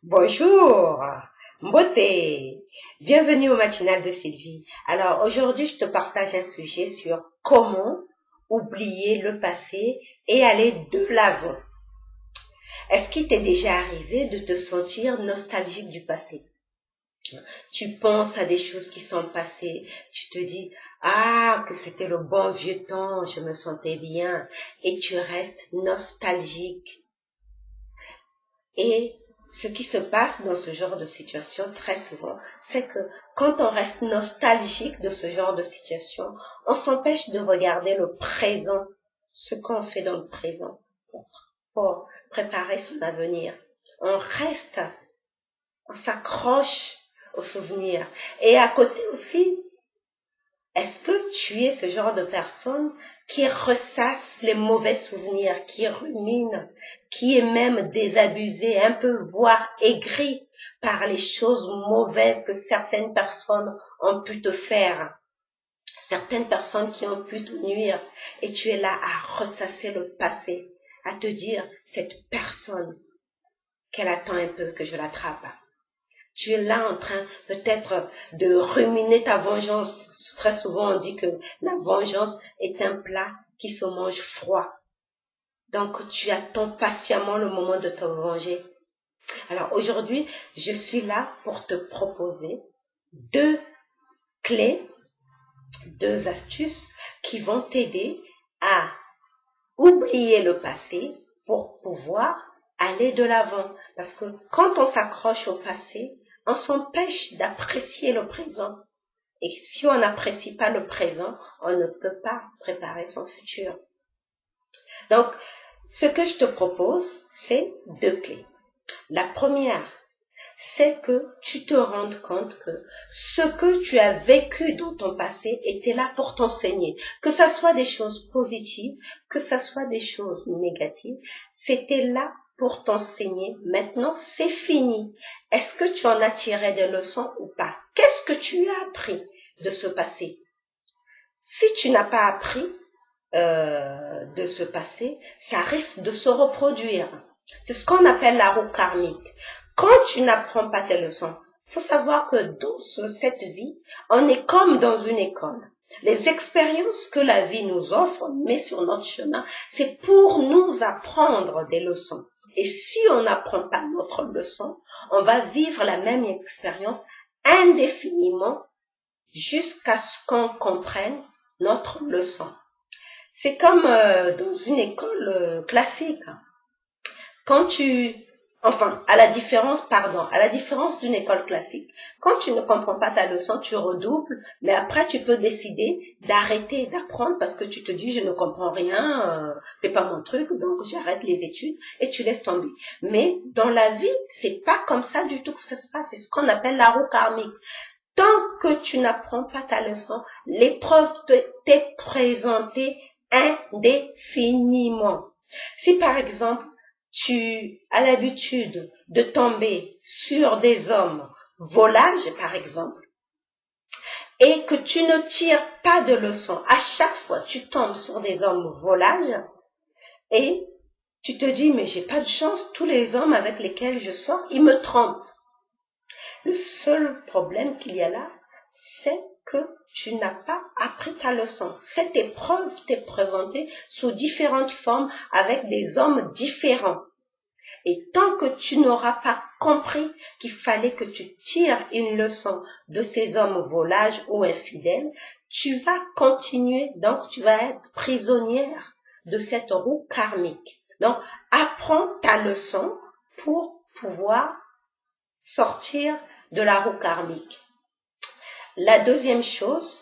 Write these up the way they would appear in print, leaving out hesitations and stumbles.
Bonjour, beauté. Bienvenue au matinal de Sylvie. Alors aujourd'hui, je te partage un sujet sur comment oublier le passé et aller de l'avant. Est-ce qu'il t'est déjà arrivé de te sentir nostalgique du passé? Tu penses à des choses qui sont passées, tu te dis, ah, que c'était le bon vieux temps, je me sentais bien, et tu restes nostalgique. Et ce qui se passe dans ce genre de situation très souvent, c'est que quand on reste nostalgique de ce genre de situation, on s'empêche de regarder le présent, ce qu'on fait dans le présent pour préparer son avenir. On reste, on s'accroche aux souvenirs. Et à côté aussi, est-ce que tu es ce genre de personne qui ressasse les mauvais souvenirs, qui rumine, qui est même désabusé, un peu voire aigri par les choses mauvaises que certaines personnes ont pu te faire, certaines personnes qui ont pu te nuire, et tu es là à ressasser le passé, à te dire, cette personne, qu'elle attend un peu que je l'attrape. Tu es là en train peut-être de ruminer ta vengeance. Très souvent, on dit que la vengeance est un plat qui se mange froid. Donc, tu attends patiemment le moment de te venger. Alors, aujourd'hui, je suis là pour te proposer deux clés, deux astuces qui vont t'aider à oublier le passé pour pouvoir aller de l'avant. Parce que quand on s'accroche au passé, on s'empêche d'apprécier le présent. Et si on n'apprécie pas le présent, on ne peut pas préparer son futur. Donc, ce que je te propose, c'est deux clés. La première, c'est que tu te rendes compte que ce que tu as vécu dans ton passé était là pour t'enseigner. Que ça soit des choses positives, que ça soit des choses négatives, c'était là pour t'enseigner. Maintenant, c'est fini. Est-ce que tu en as tiré des leçons ou pas? Qu'est-ce que tu as appris de ce passé? Si tu n'as pas appris de ce passé, ça risque de se reproduire. C'est ce qu'on appelle la roue karmique. Quand tu n'apprends pas tes leçons, il faut savoir que dans cette vie, on est comme dans une école. Les expériences que la vie nous offre, met sur notre chemin, c'est pour nous apprendre des leçons. Et si on n'apprend pas notre leçon, on va vivre la même expérience indéfiniment jusqu'à ce qu'on comprenne notre leçon. C'est comme dans une école classique. Quand à la différence d'une école classique, quand tu ne comprends pas ta leçon, tu redoubles, mais après tu peux décider d'arrêter d'apprendre parce que tu te dis je ne comprends rien, c'est pas mon truc, donc j'arrête les études et tu laisses tomber. Mais dans la vie, c'est pas comme ça du tout que ça se passe, c'est ce qu'on appelle la roue karmique. Tant que tu n'apprends pas ta leçon, l'épreuve t'est présentée indéfiniment. Si par exemple, tu as l'habitude de tomber sur des hommes volages, par exemple, et que tu ne tires pas de leçon, à chaque fois tu tombes sur des hommes volages, et tu te dis, mais j'ai pas de chance, tous les hommes avec lesquels je sors, ils me trompent. Le seul problème qu'il y a là, c'est que tu n'as pas appris ta leçon. Cette épreuve t'est présentée sous différentes formes avec des hommes différents. Et tant que tu n'auras pas compris qu'il fallait que tu tires une leçon de ces hommes volages ou infidèles, tu vas continuer, donc tu vas être prisonnière de cette roue karmique. Donc, apprends ta leçon pour pouvoir sortir de la roue karmique. La deuxième chose,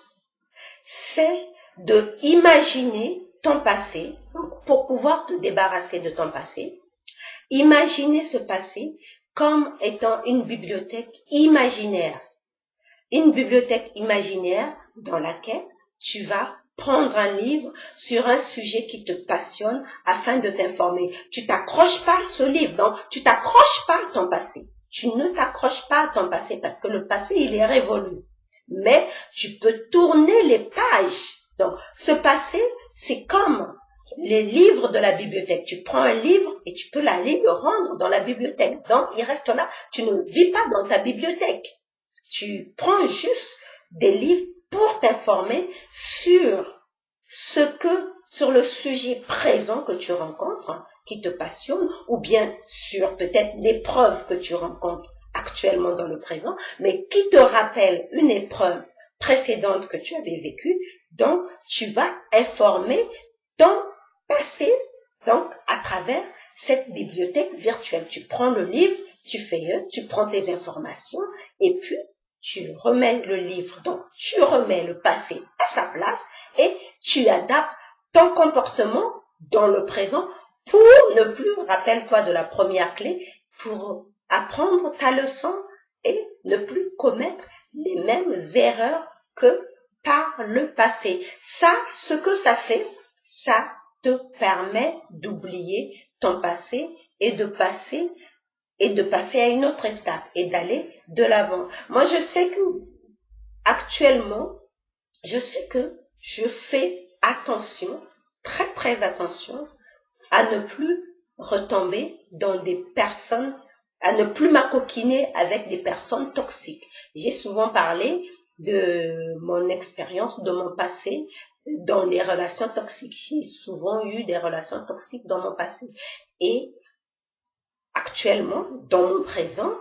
c'est de imaginer ton passé, pour pouvoir te débarrasser de ton passé. Imaginer ce passé comme étant une bibliothèque imaginaire. Une bibliothèque imaginaire dans laquelle tu vas prendre un livre sur un sujet qui te passionne afin de t'informer. Tu t'accroches pas à ce livre, donc tu t'accroches pas à ton passé. Tu ne t'accroches pas à ton passé parce que le passé, il est révolu. Mais tu peux tourner les pages. Donc, ce passé, c'est comme les livres de la bibliothèque. Tu prends un livre et tu peux l'aller le rendre dans la bibliothèque. Donc, il reste là. Tu ne vis pas dans ta bibliothèque. Tu prends juste des livres pour t'informer sur le sujet présent que tu rencontres, qui te passionne, ou bien sur peut-être l'épreuve que tu rencontres actuellement dans le présent, mais qui te rappelle une épreuve précédente que tu avais vécue. Donc, tu vas informer ton passé, donc, à travers cette bibliothèque virtuelle. Tu prends le livre, tu feuillettes, tu prends tes informations, et puis, tu remets le livre, donc, tu remets le passé à sa place, et tu adaptes ton comportement dans le présent pour ne plus, rappelle-toi de la première clé, pour apprendre ta leçon et ne plus commettre les mêmes erreurs que par le passé. Ça, ce que ça fait, ça te permet d'oublier ton passé et de passer à une autre étape et d'aller de l'avant. Moi, je sais que actuellement, je fais attention, très très attention, à ne plus retomber dans des personnes, à ne plus m'acoquiner avec des personnes toxiques. J'ai souvent parlé de mon expérience, de mon passé dans les relations toxiques. J'ai souvent eu des relations toxiques dans mon passé. Et actuellement, dans mon présent,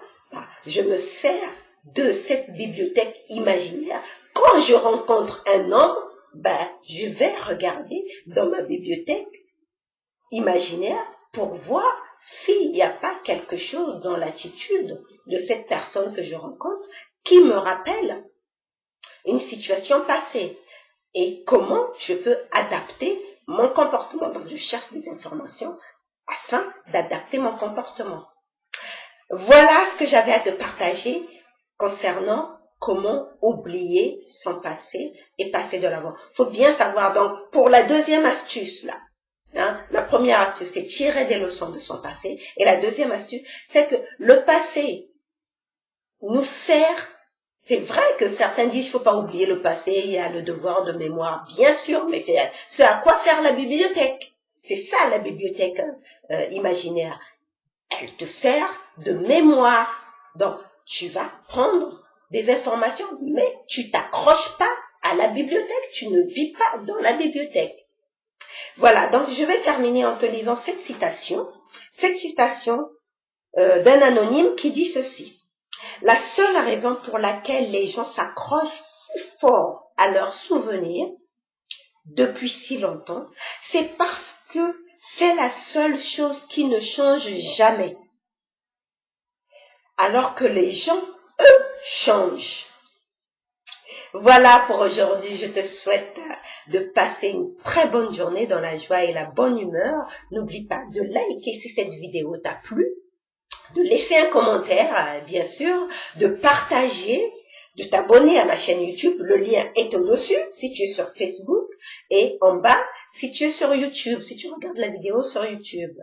je me sers de cette bibliothèque imaginaire. Quand je rencontre un homme, je vais regarder dans ma bibliothèque imaginaire pour voir s'il n'y a pas quelque chose dans l'attitude de cette personne que je rencontre qui me rappelle une situation passée et comment je peux adapter mon comportement. Donc, je cherche des informations afin d'adapter mon comportement. Voilà ce que j'avais à te partager concernant comment oublier son passé et passer de l'avant. Il faut bien savoir, donc, pour la deuxième astuce, là, la première astuce, c'est tirer des leçons de son passé. Et la deuxième astuce, c'est que le passé nous sert. C'est vrai que certains disent qu'il ne faut pas oublier le passé, il y a le devoir de mémoire, bien sûr, mais c'est à quoi sert la bibliothèque. C'est ça la bibliothèque imaginaire. Elle te sert de mémoire. Donc, tu vas prendre des informations, mais tu t'accroches pas à la bibliothèque, tu ne vis pas dans la bibliothèque. Voilà, donc je vais terminer en te lisant cette citation d'un anonyme qui dit ceci. La seule raison pour laquelle les gens s'accrochent si fort à leurs souvenirs depuis si longtemps, c'est parce que c'est la seule chose qui ne change jamais. Alors que les gens, eux, changent. Voilà pour aujourd'hui. Je te souhaite de passer une très bonne journée dans la joie et la bonne humeur. N'oublie pas de liker si cette vidéo t'a plu, de laisser un commentaire, bien sûr, de partager, de t'abonner à ma chaîne YouTube. Le lien est au-dessus si tu es sur Facebook et en bas si tu es sur YouTube, si tu regardes la vidéo sur YouTube.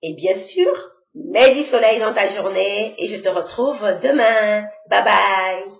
Et bien sûr, mets du soleil dans ta journée et je te retrouve demain. Bye bye.